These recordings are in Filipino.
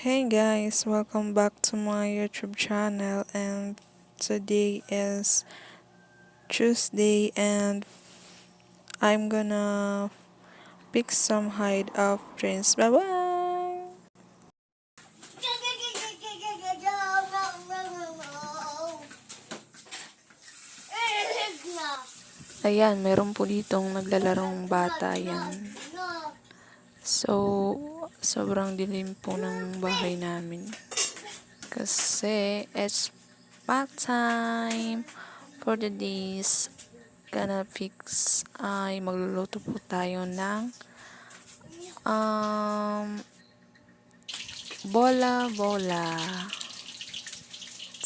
Hey guys, welcome back to my YouTube channel, and today is Tuesday and I'm gonna pick some hide of prints. Bye bye! Ayan, meron po ditong naglalarong bata yan. So, sobrang dilim po ng bahay namin. Kasi, it's bath time for the days. Gonna fix ay magluluto po tayo ng bola.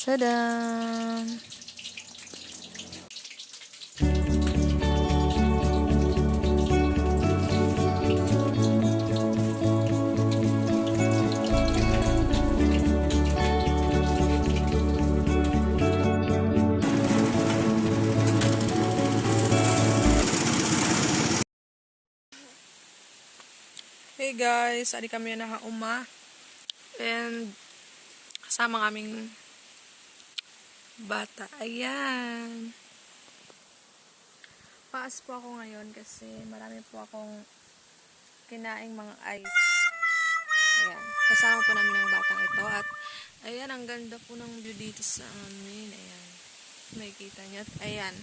Tada! Hey guys, adi kami na nakauma and kasama kaming bata. Ayan. Paas po ako ngayon kasi marami po akong kinaing mga ice. Ayan. Kasama po namin ang batang ito at ayan, ang ganda po ng view dito sa amin. Ayan. Makikita niyo. Ayan.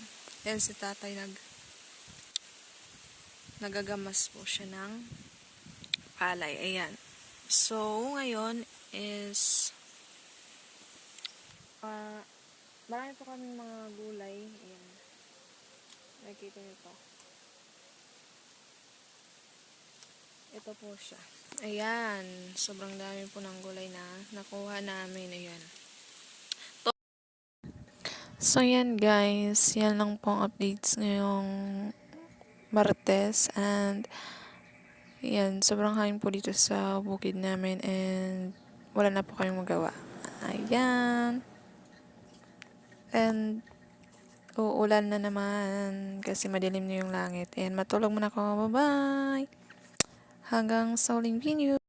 Ayan si tatay nagagamas po siya ng palay. Ayan. So, ngayon is marami po kaming mga gulay. Ayan. Nakikita niyo to. Ito po siya. Ayan. Sobrang dami po ng gulay na nakuha namin. Ayan. So, yan guys. Yan lang po ang updates ngayong Martes. And, yan. Sobrang hangin po dito sa bukid namin. And, wala na po kayong magawa. Ayan. And, uulan na naman. Kasi madilim na yung langit. And, matulog muna ako. Bye-bye! Hanggang sa uling video.